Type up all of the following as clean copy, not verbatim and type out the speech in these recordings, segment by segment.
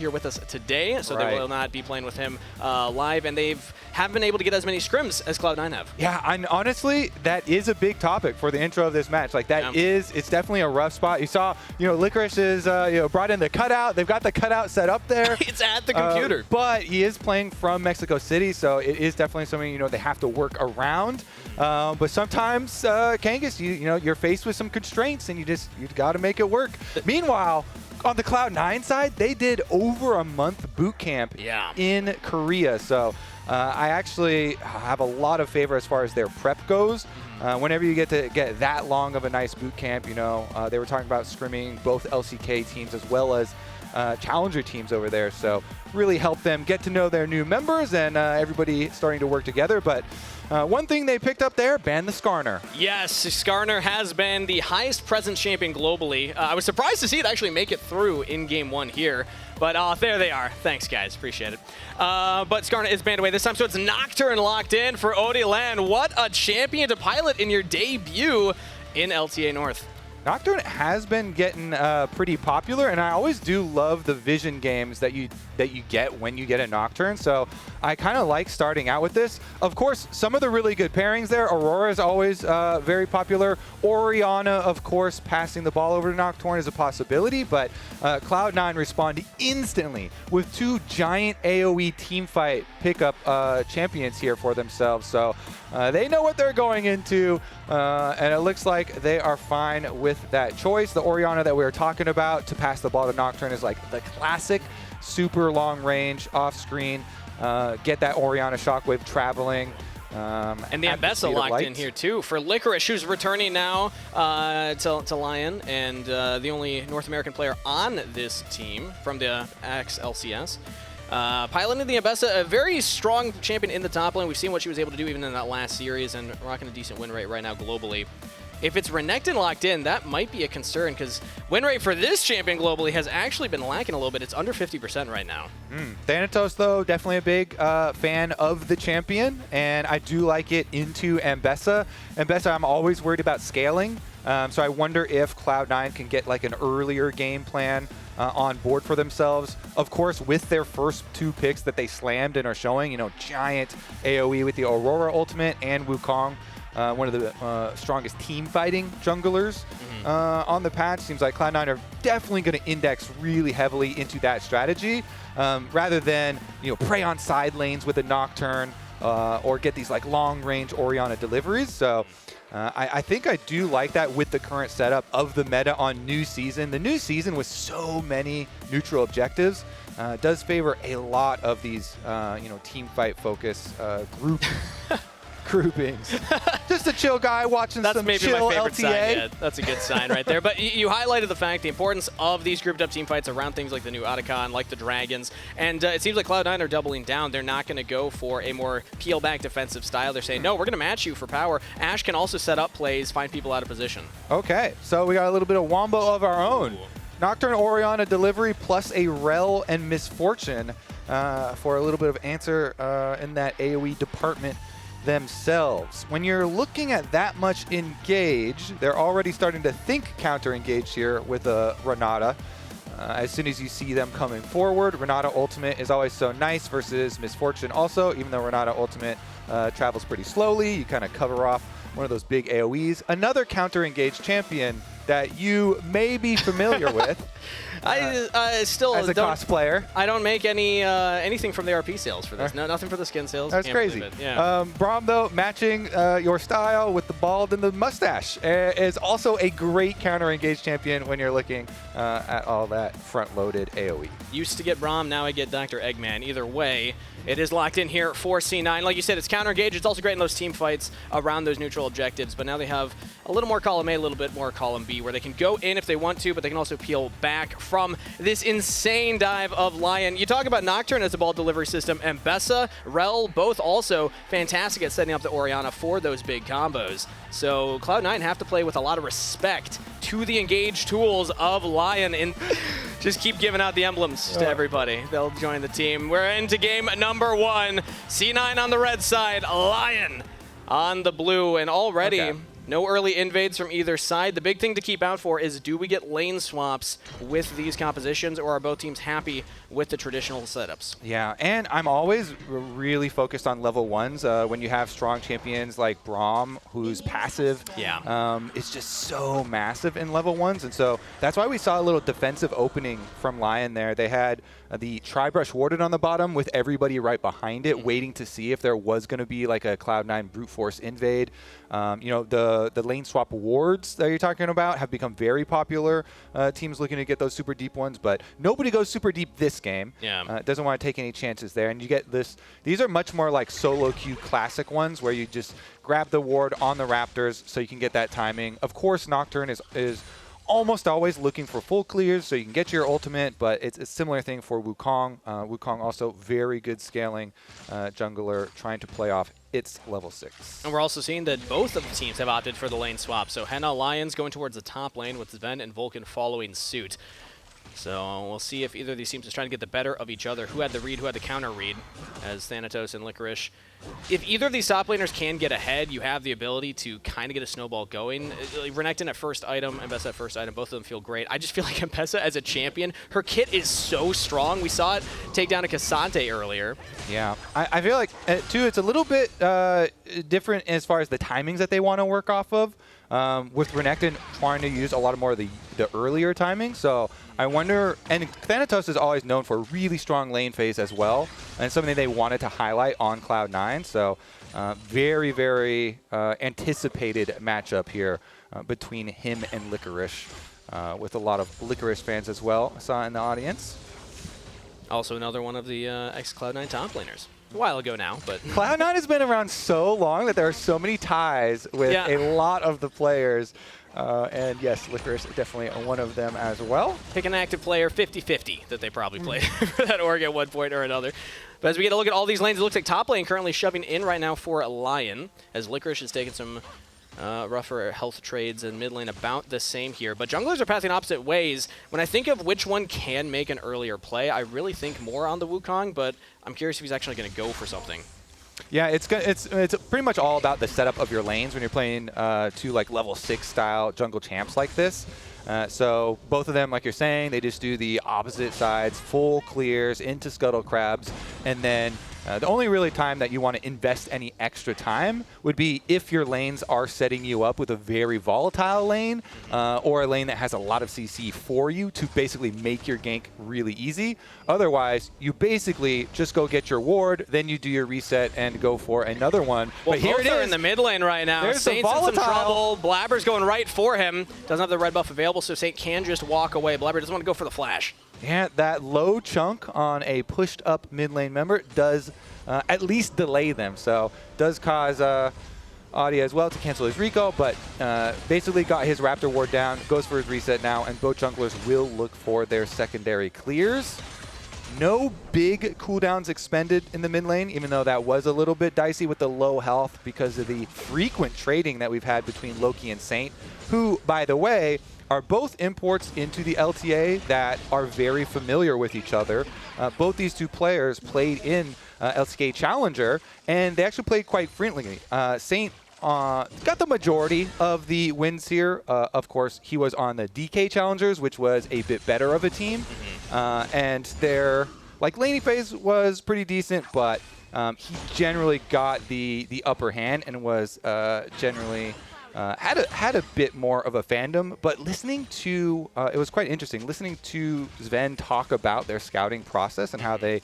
here with us today, so they will not be playing with him live, and haven't been able to get as many scrims as Cloud9 have. Yeah, and honestly, that is a big topic for the intro of this match. Like that it's definitely a rough spot. You saw, Licorice is, brought in the cutout. They've got the cutout set up there. It's at the computer. But he is playing from Mexico City, so it is definitely something, they have to work around. But sometimes, Kangas, you're faced with some constraints, and you got to make it work. Meanwhile, on the Cloud9 side, they did over a month boot camp in Korea. So I actually have a lot of favor as far as their prep goes. Whenever you get to get that long of a nice boot camp, they were talking about scrimming both LCK teams as well as challenger teams over there. So really help them get to know their new members and everybody starting to work together. But one thing they picked up there, ban the Skarner. Yes, Skarner has been the highest presence champion globally. I was surprised to see it actually make it through in Game 1 here. But there they are. Thanks, guys. Appreciate it. But Skarner is banned away this time, so it's Nocturne locked in for Oddie Land. What a champion to pilot in your debut in LTA North. Nocturne has been getting pretty popular, and I always do love the vision games that you get when you get a Nocturne. So I kind of like starting out with this. Of course, some of the really good pairings there. Aurora is always very popular. Orianna, of course, passing the ball over to Nocturne is a possibility, but Cloud9 respond instantly with two giant AoE teamfight pickup champions here for themselves. So they know what they're going into, and it looks like they are fine with that choice. The Orianna that we were talking about to pass the ball to Nocturne is like the classic super long range off screen, get that Orianna shockwave traveling. And the Ambessa locked in here too for Licorice, who's returning now to LYON, and the only North American player on this team from the ex-LCS. Piloting the Ambessa, a very strong champion in the top lane. We've seen what she was able to do even in that last series, and rocking a decent win rate right now globally. If it's Renekton locked in, that might be a concern, because win rate for this champion globally has actually been lacking a little bit. It's under 50% right now. Thanatos, though, definitely a big fan of the champion, and I do like it into Ambessa. Ambessa, I'm always worried about scaling, so I wonder if Cloud9 can get like an earlier game plan on board for themselves. Of course, with their first two picks that they slammed and are showing, giant AoE with the Aurora ultimate and Wukong. One of the strongest team fighting junglers on the patch. Seems like Cloud9 are definitely going to index really heavily into that strategy rather than prey on side lanes with a Nocturne or get these like long range Orianna deliveries. So I think I do like that with the current setup of the meta on new season. The new season with so many neutral objectives does favor a lot of these team fight focus groupings. Just a chill guy watching some maybe chill my favorite LTA. Sign yet. That's a good sign right there. But you highlighted the fact, the importance of these grouped up team fights around things like the new Oddie, like the Dragons. And it seems like Cloud9 are doubling down. They're not going to go for a more peel-back defensive style. They're saying, no, we're going to match you for power. Ashe can also set up plays, find people out of position. Okay, so we got a little bit of wombo of our own. Nocturne Orianna delivery plus a Rell and Misfortune for a little bit of answer in that AoE department themselves. When you're looking at that much engage, they're already starting to think counter-engage here with Renata. As soon as you see them coming forward, Renata ultimate is always so nice versus Misfortune also, even though Renata ultimate travels pretty slowly. You kind of cover off one of those big AoEs. Another counter-engage champion that you may be familiar with. I still as a cosplayer, I don't make anything from the RP sales for this. No, nothing for the skin sales. That's crazy. Yeah. Braum, though, matching your style with the bald and the mustache is also a great counter-engage champion when you're looking at all that front-loaded AoE. Used to get Braum, now I get Dr. Eggman. Either way, it is locked in here for C9. Like you said, it's counter-engage. It's also great in those team fights around those neutral objectives, but now they have a little more column A, a little bit more column B, where they can go in if they want to, but they can also peel back from this insane dive of LYON. You talk about Nocturne as a ball delivery system. Ambessa, Rell, both also fantastic at setting up the Orianna for those big combos. So Cloud9 have to play with a lot of respect to the engaged tools of LYON and just keep giving out the emblems to everybody. They'll join the team. We're into game number 1. C9 on the red side, LYON on the blue, and already No early invades from either side. The big thing to keep out for is, do we get lane swaps with these compositions, or are both teams happy with the traditional setups? Yeah, and I'm always really focused on level 1s. When you have strong champions like Braum, who's passive, it's just so massive in level 1s. And so that's why we saw a little defensive opening from LYON there. They had the Tri-Brush warded on the bottom with everybody right behind it, waiting to see if there was going to be like a Cloud9 brute force invade. You know, the lane swap wards that you're talking about have become very popular. Teams looking to get those super deep ones, but nobody goes super deep this game. Doesn't want to take any chances there. And you get this. These are much more like solo queue classic ones where you just grab the ward on the Raptors so you can get that timing. Of course, Nocturne is almost always looking for full clears so you can get your ultimate, but it's a similar thing for Wukong. Wukong also very good scaling jungler trying to play off its level 6. And we're also seeing that both of the teams have opted for the lane swap. So Hena, Lyonz going towards the top lane with Zven and Vulcan following suit. So we'll see if either of these teams is trying to get the better of each other. Who had the read, who had the counter read, as Thanatos and Licorice. If either of these top laners can get ahead, you have the ability to kind of get a snowball going. Renekton at first item, Ambessa at first item, both of them feel great. I just feel like Ambessa as a champion, her kit is so strong. We saw it take down a Cassante earlier. Yeah, I feel like, too, it's a little bit different as far as the timings that they want to work off of. With Renekton trying to use a lot more of the earlier timing. So I wonder, and Thanatos is always known for really strong lane phase as well, and something they wanted to highlight on Cloud9. So very, very anticipated matchup here between him and Licorice, with a lot of Licorice fans as well, I saw in the audience. Also another one of the ex-Cloud9 top laners. A while ago now, but Cloud9 has been around so long that there are so many ties with a lot of the players. And yes, Licorice is definitely one of them as well. Pick an active player, 50-50 that they probably played for that org at one point or another. But as we get a look at all these lanes, it looks like top lane currently shoving in right now for LYON, as Licorice is taking some rougher health trades, and mid lane about the same here. But junglers are passing opposite ways. When I think of which one can make an earlier play, I really think more on the Wukong, but I'm curious if he's actually going to go for something. Yeah, it's pretty much all about the setup of your lanes when you're playing two like level 6 style jungle champs like this. So both of them, like you're saying, they just do the opposite sides, full clears into scuttle crabs, and then the only really time that you want to invest any extra time would be if your lanes are setting you up with a very volatile lane or a lane that has a lot of CC for you to basically make your gank really easy. Otherwise, you basically just go get your ward, then you do your reset and go for another one. Well, but here both it are is in the mid lane right now. There's Saint's some in some trouble. Blaber's going right for him. Doesn't have the red buff available, so Saint can just walk away. Blaber doesn't want to go for the flash. Yeah, that low chunk on a pushed up mid lane member does at least delay them. So does cause Oddie as well to cancel his Rico, but basically got his Raptor ward down, goes for his reset now, and both junglers will look for their secondary clears. No big cooldowns expended in the mid lane, even though that was a little bit dicey with the low health because of the frequent trading that we've had between Loki and Saint, who, by the way, are both imports into the LTA that are very familiar with each other. Both these two players played in LCK Challenger, and they actually played quite frequently. Saint got the majority of the wins here. Of course, he was on the DK Challengers, which was a bit better of a team. And their laning phase was pretty decent, but he generally got the upper hand and was generally had a bit more of a fandom. But listening to it was quite interesting listening to Zven talk about their scouting process and how they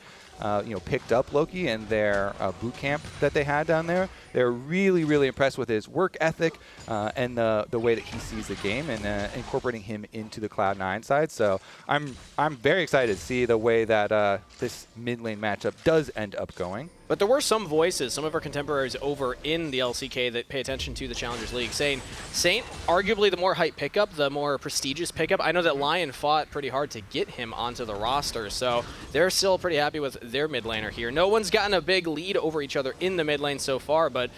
picked up Loki and their boot camp that they had down there. They're really, really impressed with his work ethic and the way that he sees the game, and incorporating him into the Cloud9 side. So I'm very excited to see the way that this mid lane matchup does end up going. But there were some voices, some of our contemporaries over in the LCK that pay attention to the Challengers League, saying Saint, arguably the more hype pickup, the more prestigious pickup. I know that LYON fought pretty hard to get him onto the roster, so they're still pretty happy with their mid laner here. No one's gotten a big lead over each other in the mid lane so far, but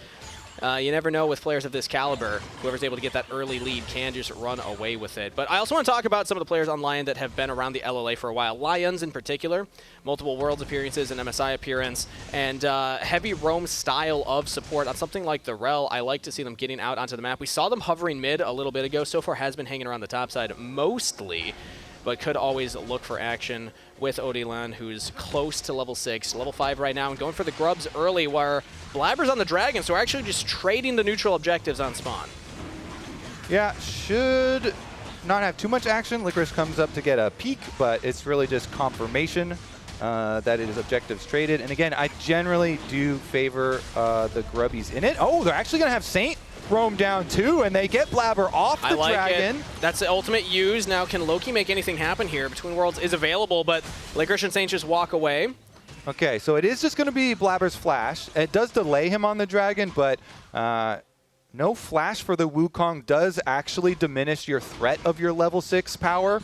You never know with players of this caliber. Whoever's able to get that early lead can just run away with it. But I also want to talk about some of the players on LYON that have been around the LLA for a while. Lyonz in particular, multiple Worlds appearances, an MSI appearance, and heavy roam style of support. On something like the Rell, I like to see them getting out onto the map. We saw them hovering mid a little bit ago. So far has been hanging around the top side mostly, but could always look for action with Oddie, who's close to level 6, level 5 right now, and going for the grubs early, where Blaber's on the dragon, so we're actually just trading the neutral objectives on spawn. Yeah, should not have too much action. Licorice comes up to get a peek, but it's really just confirmation that it is objectives traded. And again, I generally do favor the grubbies in it. Oh, they're actually going to have Saint roam down too, and they get Blaber off the dragon. It. That's the ultimate use. Now, can Loki make anything happen here? Between Worlds is available, but Licorice and Saint just walk away. Okay, so it is just going to be Blaber's flash. It does delay him on the dragon, but no flash for the Wukong does actually diminish your threat of your level 6 power.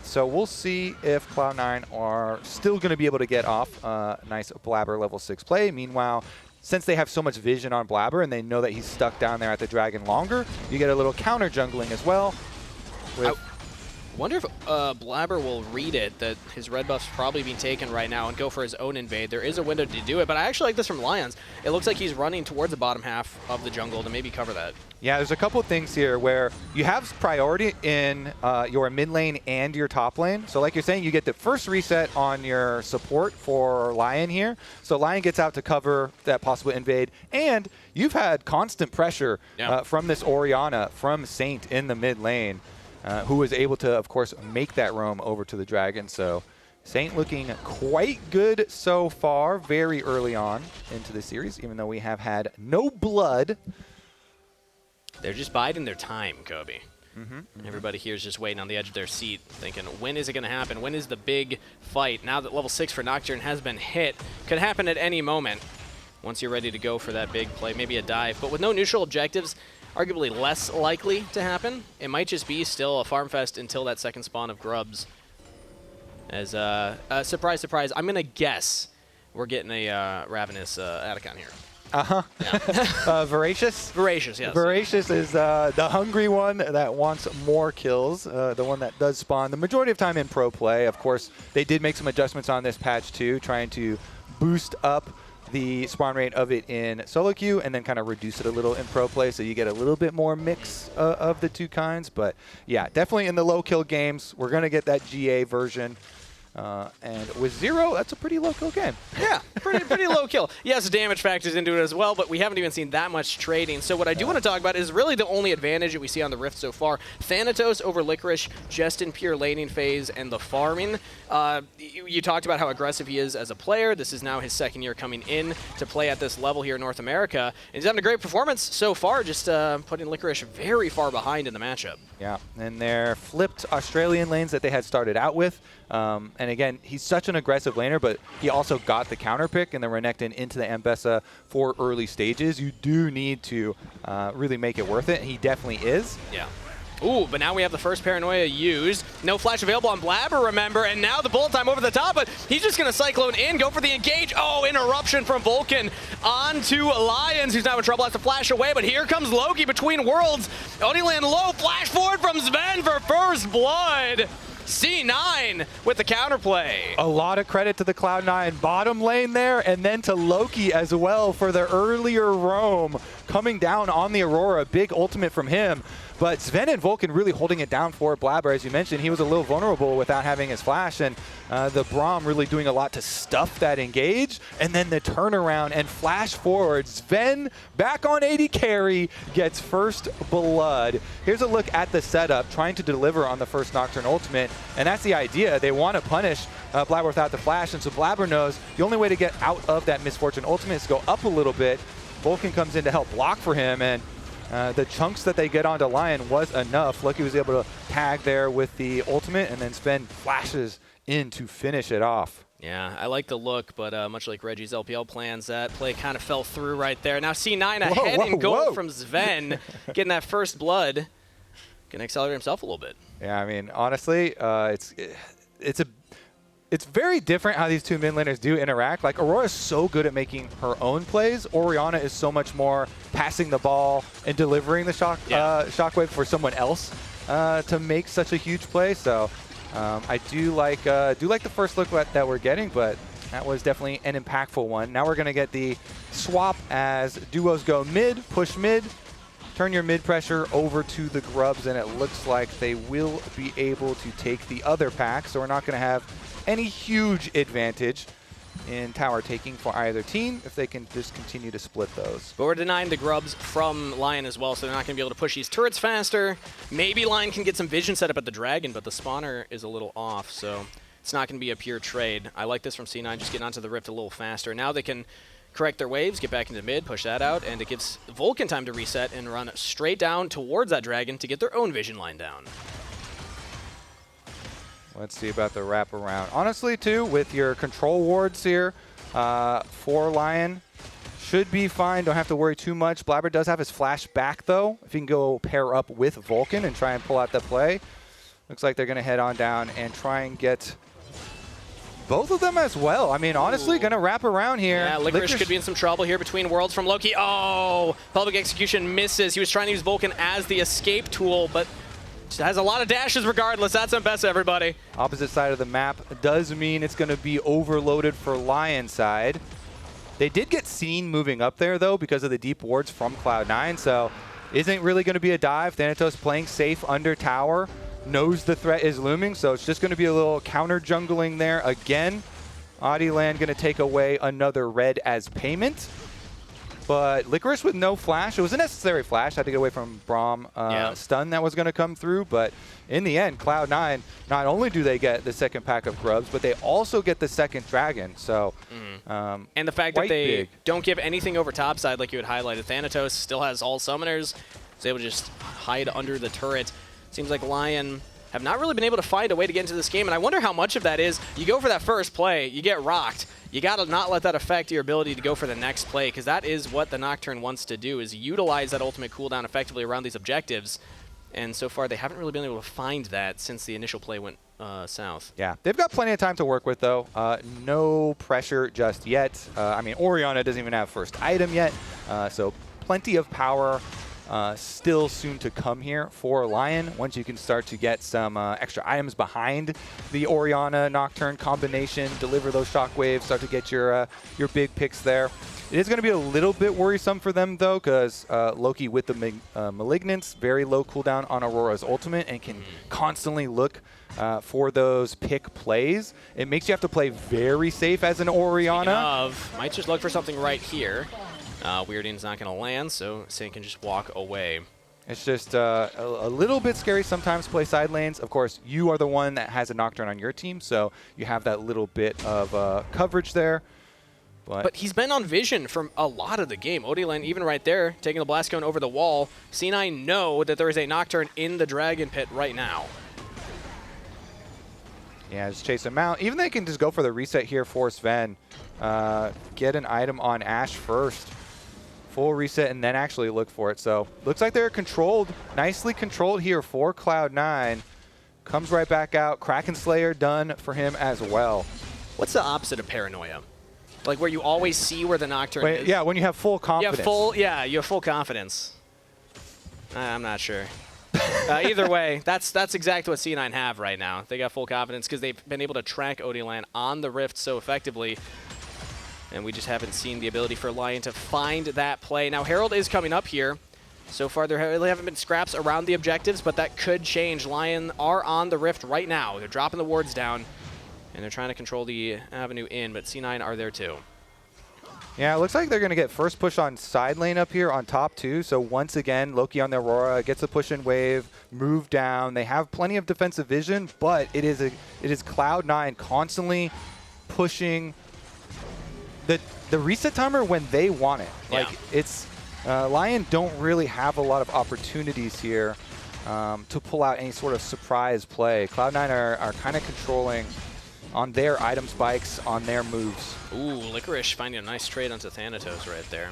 So we'll see if Cloud9 are still going to be able to get off nice Blaber level 6 play. Meanwhile, since they have so much vision on Blaber and they know that he's stuck down there at the dragon longer, you get a little counter jungling as well. I wonder if Blaber will read it, that his red buff's probably being taken right now, and go for his own invade. There is a window to do it, but I actually like this from Lyonz. It looks like he's running towards the bottom half of the jungle to maybe cover that. Yeah, there's a couple of things here where you have priority in your mid lane and your top lane. So like you're saying, you get the first reset on your support for LYON here. So LYON gets out to cover that possible invade, and you've had constant pressure from this Orianna, from Saint in the mid lane. Who was able to, of course, make that roam over to the dragon. So Saint looking quite good so far, very early on into the series, even though we have had no blood. They're just biding their time, Kobe. Everybody here is just waiting on the edge of their seat, thinking, when is it going to happen? When is the big fight? Now that level 6 for Nocturne has been hit, could happen at any moment once you're ready to go for that big play, maybe a dive. But with no neutral objectives, arguably less likely to happen. It might just be still a farm fest until that second spawn of grubs. As surprise, surprise, I'm gonna guess we're getting a ravenous Atacon here. Yeah. Voracious? Voracious, yes. Voracious is the hungry one that wants more kills, the one that does spawn the majority of time in pro play. Of course, they did make some adjustments on this patch too, trying to boost up the spawn rate of it in solo queue and then kind of reduce it a little in pro play, so you get a little bit more mix of the two kinds. But yeah, definitely in the low kill games, we're going to get that GA version. And with 0, that's a pretty low kill game. Yeah, pretty low kill. Yes, damage factors into it as well, but we haven't even seen that much trading. So what I do want to talk about is really the only advantage that we see on the Rift so far. Thanatos over Licorice, just in pure laning phase and the farming. You talked about how aggressive he is as a player. This is now his second year coming in to play at this level here in North America. And he's having a great performance so far, just putting Licorice very far behind in the matchup. Yeah, and they're flipped Australian lanes that they had started out with. And again, he's such an aggressive laner, but he also got the counter pick in the Renekton into the Ambessa for early stages. You do need to really make it worth it, and he definitely is. Yeah. Ooh, but now we have the first Paranoia used. No flash available on Blaber, remember, and now the bullet time over the top, but he's just going to Cyclone in, go for the engage. Oh, interruption from Vulcan onto Lyonz, who's now in trouble, has to flash away, but here comes Loki between worlds. Oddie low, flash forward from Zven for first blood. C9 with the counterplay. A lot of credit to the Cloud9 bottom lane there, and then to Loki as well for the earlier roam coming down on the Aurora. Big ultimate from him. But Zven and Vulcan really holding it down for Blaber. As you mentioned, he was a little vulnerable without having his flash, and the Braum really doing a lot to stuff that engage. And then the turnaround and flash forward. Zven back on 80 carry, gets first blood. Here's a look at the setup, trying to deliver on the first Nocturne ultimate. And that's the idea. They want to punish Blaber without the flash, and so Blaber knows the only way to get out of that misfortune ultimate is to go up a little bit. Vulcan comes in to help block for him, and the chunks that they get onto LYON was enough. Loki was able to tag there with the ultimate, and then Zven flashes in to finish it off. Yeah, I like the look, but much like Reggie's LPL plans, that play kind of fell through right there. Now C9 ahead in goal from Zven, getting that first blood. Can accelerate himself a little bit. Yeah, I mean, honestly, it's a it's very different how these two mid laners do interact. Like, Aurora is so good at making her own plays. Orianna is so much more passing the ball and delivering the shockwave for someone else to make such a huge play. So I do like the first look that we're getting, but that was definitely an impactful one. Now we're going to get the swap as duos go mid, push mid, turn your mid pressure over to the grubs, and it looks like they will be able to take the other pack. So we're not going to have any huge advantage in tower taking for either team if they can just continue to split those. But we're denying the grubs from LYON as well, so they're not going to be able to push these turrets faster. Maybe LYON can get some vision set up at the dragon, but the spawner is a little off, so it's not going to be a pure trade. I like this from C9, just getting onto the rift a little faster. Now they can correct their waves, get back into mid, push that out, and it gives Vulcan time to reset and run straight down towards that dragon to get their own vision line down. Let's see about the wraparound. Honestly, too, with your control wards here for LYON, should be fine. Don't have to worry too much. Blaber does have his flash back, though. If he can go pair up with Vulcan and try and pull out the play. Looks like they're going to head on down and try and get both of them as well. I mean, honestly, going to wrap around here. Yeah, Licorice could be in some trouble here between worlds from Loki. Oh, public execution misses. He was trying to use Vulcan as the escape tool, but has a lot of dashes regardless. That's Ambessa, everybody. Opposite side of the map does mean it's going to be overloaded for LYON side. They did get seen moving up there, though, because of the deep wards from Cloud9, so isn't really going to be a dive. Thanatos playing safe under tower, knows the threat is looming, so it's just going to be a little counter jungling there again. Oddie Land going to take away another red as payment. But Licorice with no flash. It was a necessary flash. Had to get away from Braum stun that was going to come through. But in the end, Cloud9, not only do they get the second pack of grubs, but they also get the second dragon. So, and the fact that they don't give anything over topside, like you had highlighted. Thanatos still has all summoners. Is able to just hide under the turret. Seems like LYON have not really been able to find a way to get into this game. And I wonder how much of that is you go for that first play, you get rocked. You got to not let that affect your ability to go for the next play, because that is what the Nocturne wants to do, is utilize that ultimate cooldown effectively around these objectives. And so far, they haven't really been able to find that since the initial play went south. Yeah, they've got plenty of time to work with, though. No pressure just yet. I mean, Orianna doesn't even have first item yet, so plenty of power still soon to come here for LYON once you can start to get some extra items behind the Orianna Nocturne combination, deliver those shockwaves, start to get your big picks there. It is going to be a little bit worrisome for them, though, because Loki with the Malignance, very low cooldown on Aurora's ultimate, and can constantly look for those pick plays. It makes you have to play very safe as an Orianna. Might just look for something right here. Weirding's not going to land, so Saint can just walk away. It's just a little bit scary sometimes to play side lanes. Of course, you are the one that has a Nocturne on your team, so you have that little bit of coverage there. But he's been on vision from a lot of the game. Oddie Land, even right there, taking the blast cone over the wall. C9 know that there is a Nocturne in the Dragon Pit right now. Yeah, just chase him out. Even they can just go for the reset here for Zven. Get an item on Ashe first. Full reset and then actually look for it. So looks like they're controlled, nicely controlled here for Cloud9. Comes right back out. Kraken Slayer done for him as well. What's the opposite of paranoia? Like where you always see where the Nocturne is? Yeah, when you have full confidence. You have full confidence. I'm not sure. Either way, that's exactly what C9 have right now. They got full confidence because they've been able to track Oddie Land on the Rift so effectively. And we just haven't seen the ability for LYON to find that play. Now, Herald is coming up here. So far, there really haven't been scraps around the objectives, but that could change. LYON are on the Rift right now. They're dropping the wards down, and they're trying to control the avenue in, but C9 are there too. Yeah, it looks like they're going to get first push on side lane up here on top too. So once again, Loki on the Aurora gets a push in wave, move down. They have plenty of defensive vision, but it is Cloud9 constantly pushing the reset timer when they want it. Like it's LYON don't really have a lot of opportunities here to pull out any sort of surprise play. Cloud9 are kind of controlling on their item spikes, on their moves. Ooh, Licorice finding a nice trade onto Thanatos right there.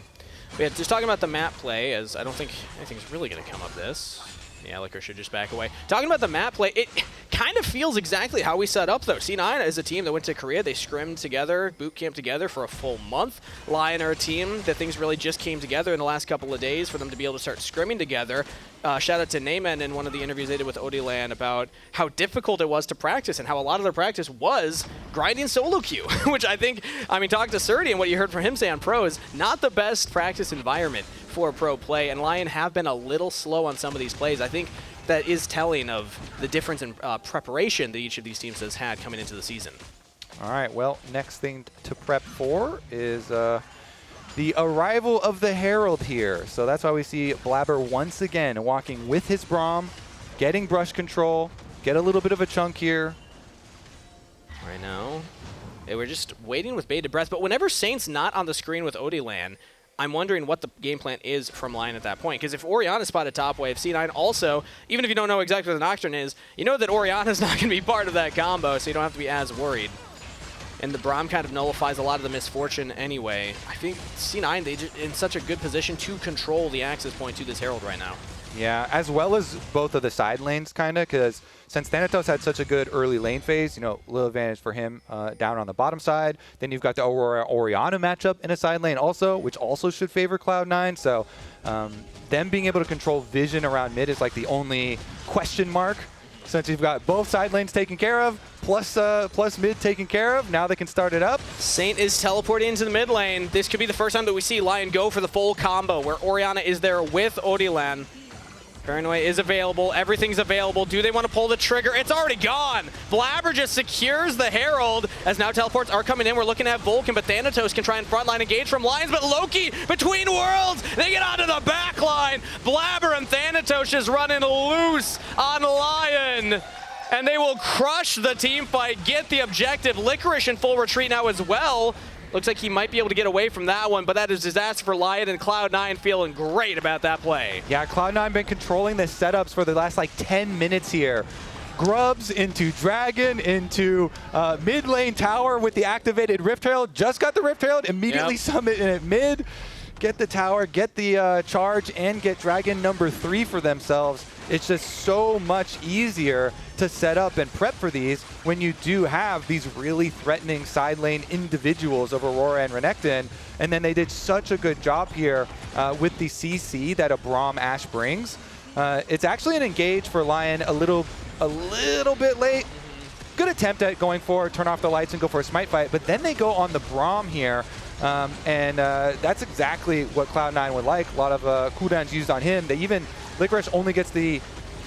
But yeah, just talking about the map play, as I don't think anything's really going to come of this. Yeah, Licorice should just back away. Talking about the map play, it kind of feels exactly how we set up, though. C9 is a team that went to Korea. They scrimmed together, boot camped together for a full month. LYON are a team that things really just came together in the last couple of days for them to be able to start scrimming together. Shout out to Neyman in one of the interviews they did with Oddie about how difficult it was to practice and how a lot of their practice was grinding solo queue, which I think, I mean, talk to Surdy and what you heard from him say on pros, not the best practice environment for pro play, and LYON have been a little slow on some of these plays. I think that is telling of the difference in preparation that each of these teams has had coming into the season. All right, well, next thing to prep for is the arrival of the Herald here. So that's why we see Blaber once again walking with his Braum, getting brush control, get a little bit of a chunk here. Right now, we're just waiting with bated breath, but whenever Saint's not on the screen with Oddie, I'm wondering what the game plan is from LYON at that point. Because if Orianna spotted top wave, C9 also, even if you don't know exactly what the Nocturne is, you know that Orianna's not going to be part of that combo, so you don't have to be as worried. And the Braum kind of nullifies a lot of the misfortune anyway. I think C9, they're in such a good position to control the access point to this Herald right now. Yeah, as well as both of the side lanes, kind of, because since Thanatos had such a good early lane phase, you know, little advantage for him down on the bottom side. Then you've got the Aurora Orianna matchup in a side lane also, which also should favor Cloud9. So them being able to control vision around mid is like the only question mark. Since you've got both side lanes taken care of, plus mid taken care of, now they can start it up. Saint is teleporting into the mid lane. This could be the first time that we see LYON go for the full combo, where Orianna is there with Oddie. Paranoia is available. Everything's available. Do they want to pull the trigger? It's already gone. Blaber just secures the Herald as now teleports are coming in. We're looking at Vulcan, but Thanatos can try and frontline engage from LYONz, but Loki between worlds. They get onto the back line. Blaber and Thanatos just running loose on LYON. And they will crush the team fight, get the objective. Licorice in full retreat now as well. Looks like he might be able to get away from that one, but that is disaster for LYON, and Cloud9 feeling great about that play. Yeah, Cloud9 been controlling the setups for the last like 10 minutes here. Grubs into Dragon, into mid lane tower with the activated Rift Herald. Just got the Rift Herald, immediately summit in at mid. Get the tower, get the charge, and get Dragon number 3 for themselves. It's just so much easier to set up and prep for these when you do have these really threatening side lane individuals of Aurora and Renekton. And then they did such a good job here with the CC that a Braum Ashe brings. It's actually an engage for LYON a little bit late. Good attempt at going for turn off the lights and go for a smite fight, but then they go on the Braum here. That's exactly what Cloud9 would like. A lot of cooldowns used on him. They even, Licorice only gets the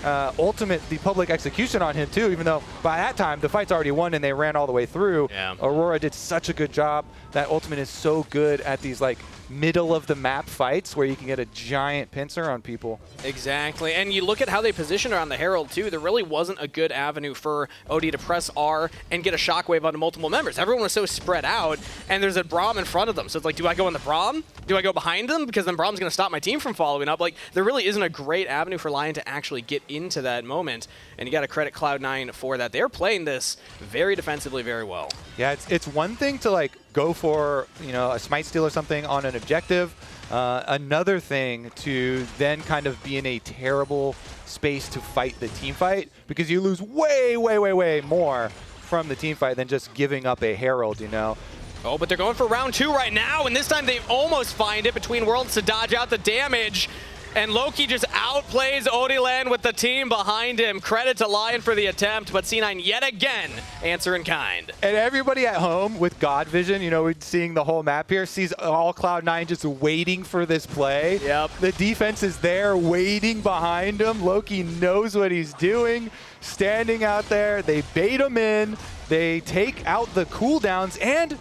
ultimate, the public execution on him too, even though by that time the fight's already won and they ran all the way through. Yeah. Aurora did such a good job. That ultimate is so good at these like middle of the map fights where you can get a giant pincer on people. Exactly, and you look at how they positioned around the Herald too, there really wasn't a good avenue for Oddie to press R and get a shockwave onto multiple members. Everyone was so spread out, and there's a Braum in front of them. So it's like, do I go in the Braum? Do I go behind them? Because then Braum's gonna stop my team from following up. Like, there really isn't a great avenue for LYON to actually get into that moment, and you gotta credit Cloud9 for that. They're playing this very defensively very well. Yeah, it's one thing to like go for, you know, a smite steal or something on an objective. Another thing to then kind of be in a terrible space to fight the team fight, because you lose way, way, way, way more from the team fight than just giving up a Herald, you know. Oh, but they're going for round 2 right now, and this time they almost find it between worlds to dodge out the damage. And Loki just outplays Oddie with the team behind him. Credit to LYON for the attempt, but C9 yet again answer in kind. And everybody at home with God Vision, you know, seeing the whole map here, sees all Cloud9 just waiting for this play. Yep. The defense is there waiting behind him. Loki knows what he's doing, standing out there. They bait him in. They take out the cooldowns, and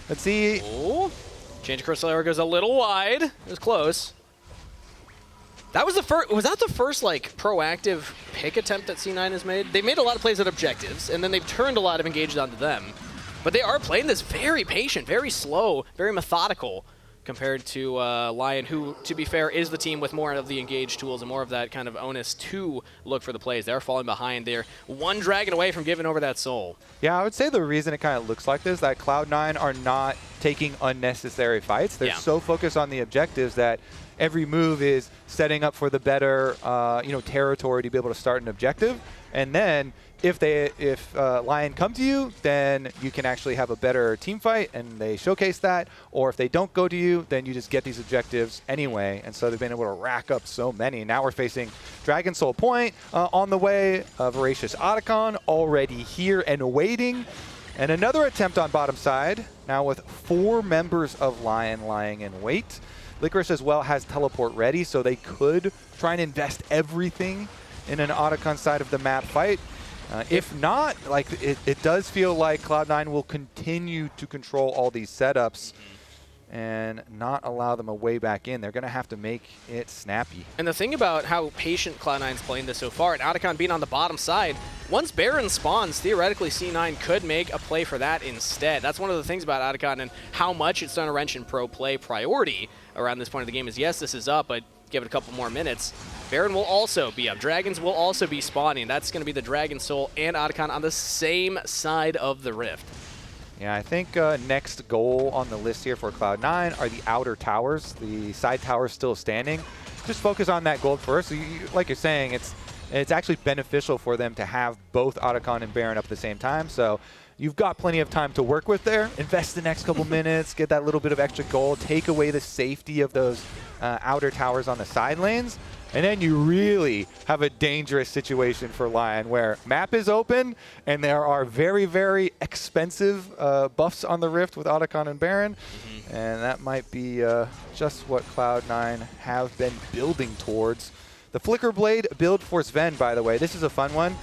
let's see. Ooh. Change of Crystal Arrow goes a little wide. It was close. That was the first. Was that the first like proactive pick attempt that C9 has made? They made a lot of plays at objectives, and then they've turned a lot of engages onto them. But they are playing this very patient, very slow, very methodical compared to LYON, who, to be fair, is the team with more of the engaged tools and more of that kind of onus to look for the plays. They're falling behind. They're one dragon away from giving over that soul. Yeah, I would say the reason it kind of looks like this, that Cloud9 are not taking unnecessary fights. They're so focused on the objectives that every move is setting up for the better territory to be able to start an objective. And then if LYON come to you, then you can actually have a better team fight, and they showcase that. Or if they don't go to you, then you just get these objectives anyway. And so they've been able to rack up so many. Now we're facing Dragon Soul Point on the way. Voracious Otacon already here and waiting. And another attempt on bottom side, now with 4 members of LYON lying in wait. Licorice as well has teleport ready, so they could try and invest everything in an Otacon side of the map fight. If not, like it does feel like Cloud9 will continue to control all these setups and not allow them a way back in. They're going to have to make it snappy. And the thing about how patient Cloud9's playing this so far, and Otacon being on the bottom side, once Baron spawns, theoretically C9 could make a play for that instead. That's one of the things about Otacon and how much it's done a wrench in pro play priority around this point of the game is, yes, this is up, but give it a couple more minutes. Baron will also be up. Dragons will also be spawning. That's going to be the Dragon Soul and Otacon on the same side of the rift. Yeah, I think next goal on the list here for Cloud9 are the outer towers. The side towers still standing. Just focus on that gold first. So like you're saying, it's actually beneficial for them to have both Otacon and Baron up at the same time. So you've got plenty of time to work with there. Invest the next couple minutes, get that little bit of extra gold, take away the safety of those outer towers on the side lanes. And then you really have a dangerous situation for LYON where map is open and there are very, very expensive buffs on the Rift with Otacon and Baron. And that might be just what Cloud9 have been building towards. The Flicker Blade build for Zven, by the way, this is a fun one.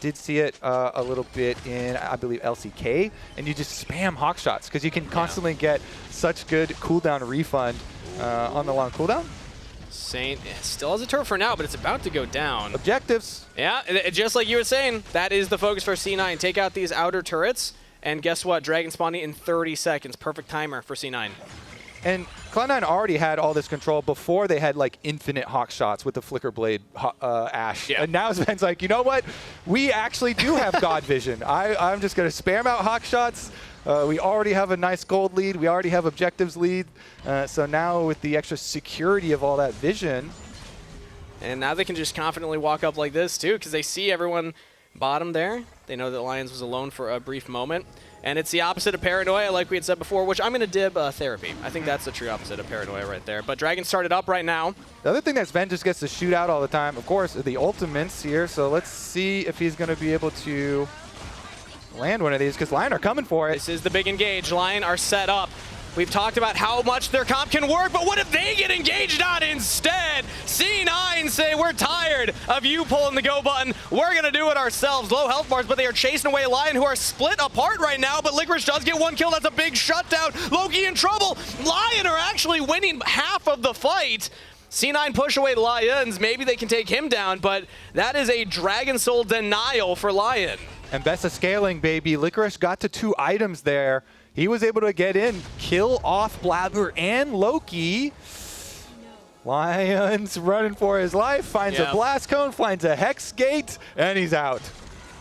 Did see it a little bit in, I believe, LCK. And you just spam hawk shots because you can constantly get such good cooldown refund on the long cooldown. Saint still has a turret for now, but it's about to go down. Objectives. Yeah, just like you were saying, that is the focus for C9. Take out these outer turrets, and guess what? Dragon spawning in 30 seconds. Perfect timer for C9. And Cloud9 already had all this control before they had like infinite hawk shots with the Flicker Blade Ashe. Yeah. And now Zven's like, you know what? We actually do have God vision. I'm just going to spam out hawk shots. We already have a nice gold lead. We already have objectives lead. So now with the extra security of all that vision. And now they can just confidently walk up like this too, because they see everyone bottom there. They know that Lyonz was alone for a brief moment. And it's the opposite of paranoia, like we had said before, which I'm going to dib therapy. I think that's the true opposite of paranoia right there. But Dragon started up right now. The other thing that Zven just gets to shoot out all the time, of course, the ultimates here. So let's see if he's going to be able to land one of these, because LYON are coming for it. This is the big engage. LYON are set up. We've talked about how much their comp can work, but what if they get engaged on instead? C9 say, we're tired of you pulling the go button. We're going to do it ourselves. Low health bars, but they are chasing away LYON, who are split apart right now, but Licorice does get one kill. That's a big shutdown. Loki in trouble. LYON are actually winning half of the fight. C9 push away Lyonz. Maybe they can take him down, but that is a Dragon Soul denial for LYON. Ambessa scaling, baby. Licorice got to 2 items there. He was able to get in, kill off Blaber and Loki. Lyonz running for his life, finds a blast cone, finds a hex gate, and he's out.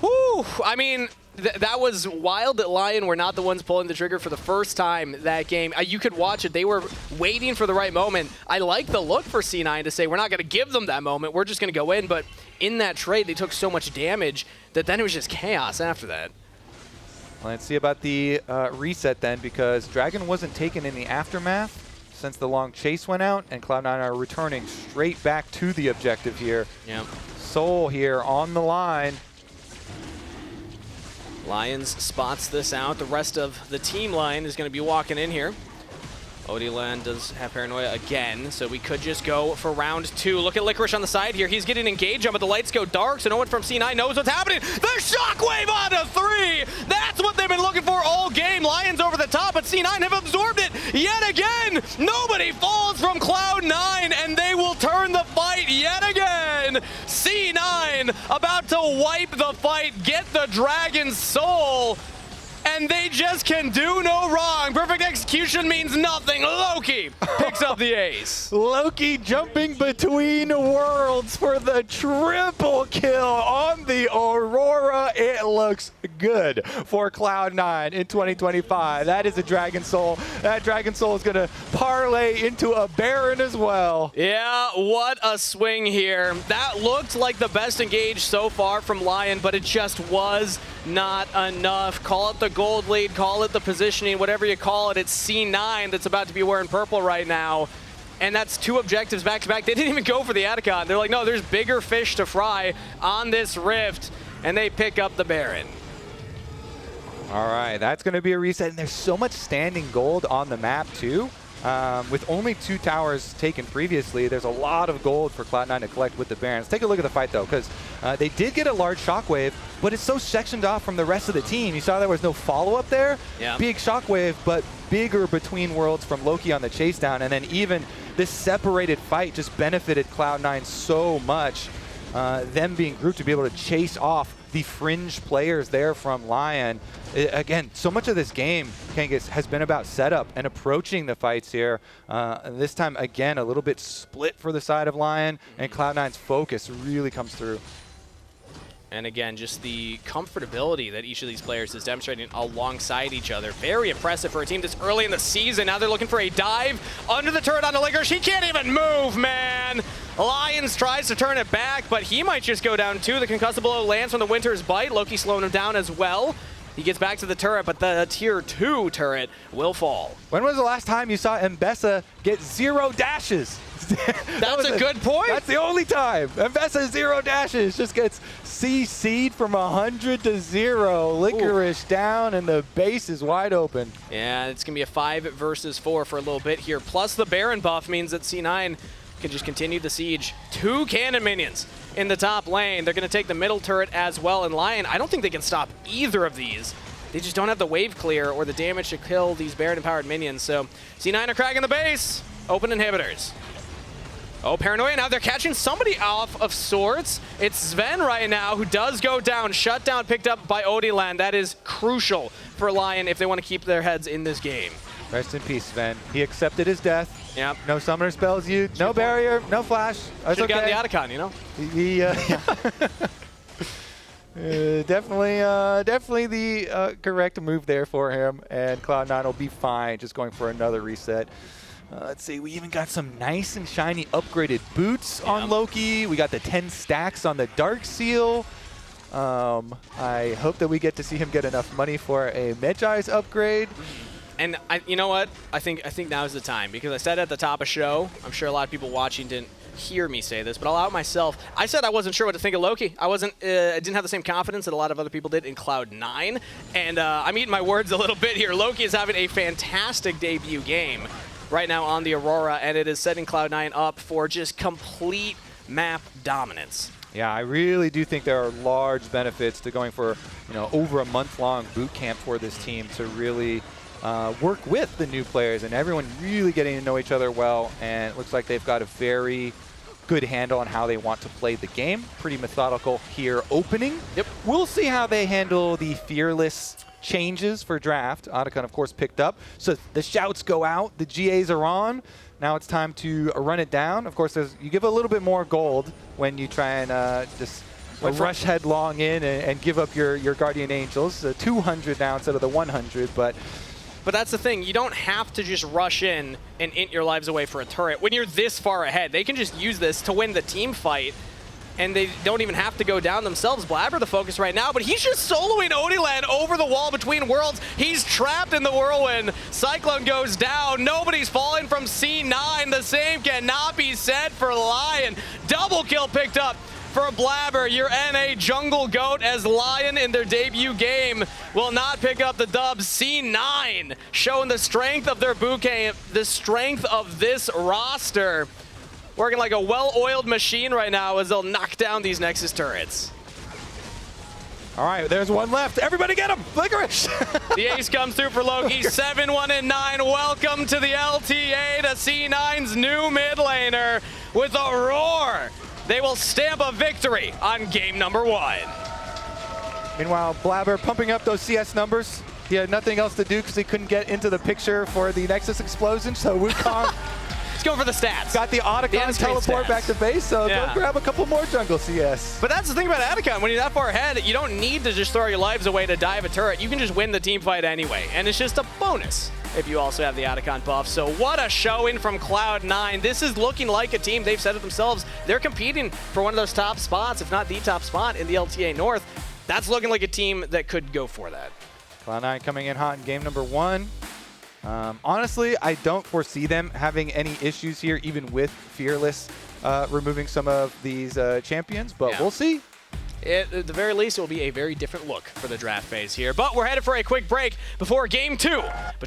Whew, I mean, that was wild that LYON were not the ones pulling the trigger for the first time that game. You could watch it. They were waiting for the right moment. I like the look for C9 to say, we're not going to give them that moment. We're just going to go in. But in that trade, they took so much damage that then it was just chaos after that. Let's see about the reset then, because Dragon wasn't taken in the aftermath since the long chase went out, and Cloud9 are returning straight back to the objective here. Yeah. Soul here on the line. Lyonz spots this out. The rest of the team line is going to be walking in here. Oddie Land does have paranoia again, so we could just go for round 2. Look at Licorice on the side here. He's getting engaged on, but the lights go dark, so no one from C9 knows what's happening. The shockwave onto 3! That's what they've been looking for all game. Lyonz over the top, but C9 have absorbed it yet again. Nobody falls from Cloud9, and they will turn the fight yet again. C9 about to wipe the fight, get the Dragon Soul, and they just can do no wrong. Perfect execution. execution means nothing. Loki picks up the ace. Loki jumping between worlds for the triple kill on the Aurora. It looks good for Cloud9 in 2025. That is a Dragon Soul. That Dragon Soul is going to parlay into a Baron as well. Yeah, what a swing here. That looked like the best engage so far from LYON, but it just was not enough. Call it the gold lead, call it the positioning, whatever you call it. It's C9 that's about to be wearing purple right now. And that's 2 objectives back-to-back. They didn't even go for the Atacon. They're like, no, there's bigger fish to fry on this rift. And they pick up the Baron. All right, that's going to be a reset. And there's so much standing gold on the map, too. With only 2 towers taken previously, there's a lot of gold for Cloud9 to collect with the Baron. Let's take a look at the fight, though, because they did get a large shockwave, but it's so sectioned off from the rest of the team. You saw there was no follow-up there. Yeah. Big shockwave, but bigger between worlds from Loki on the chase down. And then even this separated fight just benefited Cloud9 so much. Them being grouped to be able to chase off the fringe players there from LYON. Again, so much of this game, Kangas, has been about setup and approaching the fights here. This time, again, a little bit split for the side of LYON, and Cloud9's focus really comes through. And again, just the comfortability that each of these players is demonstrating alongside each other. Very impressive for a team this early in the season. Now they're looking for a dive under the turret on the Licorice. He can't even move, man. Lyonz tries to turn it back, but he might just go down too. The concussive blow lands from the Winter's Bite. Loki slowing him down as well. He gets back to the turret, but the tier 2 turret will fall. When was the last time you saw Ambessa get 0 dashes? That's a good point. That's the only time. Ambessa 0 dashes, just gets CC'd from 100 to 0. Licorice down, and the base is wide open. Yeah, it's going to be a 5 versus 4 for a little bit here. Plus the Baron buff means that C9 can just continue the siege. 2 cannon minions in the top lane. They're going to take the middle turret as well. And LYON, I don't think they can stop either of these. They just don't have the wave clear or the damage to kill these Baron-empowered minions. So C9 are cracking the base. Open inhibitors. Oh, Paranoia, now they're catching somebody off of sorts. It's Zven right now who does go down. Shutdown picked up by Oddie land. That is crucial for LYON if they want to keep their heads in this game. Rest in peace, Zven. He accepted his death. Yep. No summoner spells used, no barrier, no flash. That's okay. Should've gotten the Atacon, you know? Definitely the correct move there for him, and Cloud9 will be fine just going for another reset. Let's see, we even got some nice and shiny upgraded boots on Loki. We got the 10 stacks on the Dark Seal. I hope that we get to see him get enough money for a Medjai's upgrade. And you know what? I think now's the time, because I said at the top of show, I'm sure a lot of people watching didn't hear me say this, but I'll out myself. I said I wasn't sure what to think of Loki. I didn't have the same confidence that a lot of other people did in Cloud9, and I'm eating my words a little bit here. Loki is having a fantastic debut game right now on the Aurora, and it is setting Cloud9 up for just complete map dominance. Yeah, I really do think there are large benefits to going for, over a month-long boot camp for this team to really work with the new players and everyone really getting to know each other well. And it looks like they've got a very good handle on how they want to play the game. Pretty methodical here opening. Yep. We'll see how they handle the fearless changes for draft. Atacon, of course, picked up. So the shouts go out. The GAs are on. Now it's time to run it down. Of course, you give a little bit more gold when you try and just rush headlong in and give up your Guardian Angels. 200 now instead of the 100, but that's the thing. You don't have to just rush in and int your lives away for a turret. When you're this far ahead, they can just use this to win the team fight, and they don't even have to go down themselves. Blaber the focus right now, but he's just soloing Odieland over the wall between worlds. He's trapped in the whirlwind. Cyclone goes down. Nobody's falling from C9. The same cannot be said for LYON. Double kill picked up for Blaber, your NA jungle goat, as LYON in their debut game will not pick up the dub. C9 showing the strength of their boot camp, the strength of this roster. Working like a well-oiled machine right now as they'll knock down these Nexus turrets. All right, there's one left. Everybody get him! Licorice! The ace comes through for Loki. 7-1 and 9. Welcome to the LTA, to C9's new mid laner with a roar. They will stamp a victory on game number 1. Meanwhile, Blaber pumping up those CS numbers. He had nothing else to do because he couldn't get into the picture for the Nexus explosion, so Wukong Let's go for the stats. got the Otacon teleport back to base, so Yeah. go grab a couple more jungle CS. But that's the thing about Otacon. When you're that far ahead, you don't need to just throw your lives away to dive a turret. You can just win the team fight anyway, and it's just a bonus if you also have the Otacon buff. So what a showing from Cloud9. This is looking like a team. They've said it themselves. They're competing for one of those top spots, if not the top spot in the LTA North. That's looking like a team that could go for that. Cloud9 coming in hot in game number 1. Honestly, I don't foresee them having any issues here, even with Fearless removing some of these champions, but we'll see. At the very least, it will be a very different look for the draft phase here. But we're headed for a quick break before Game 2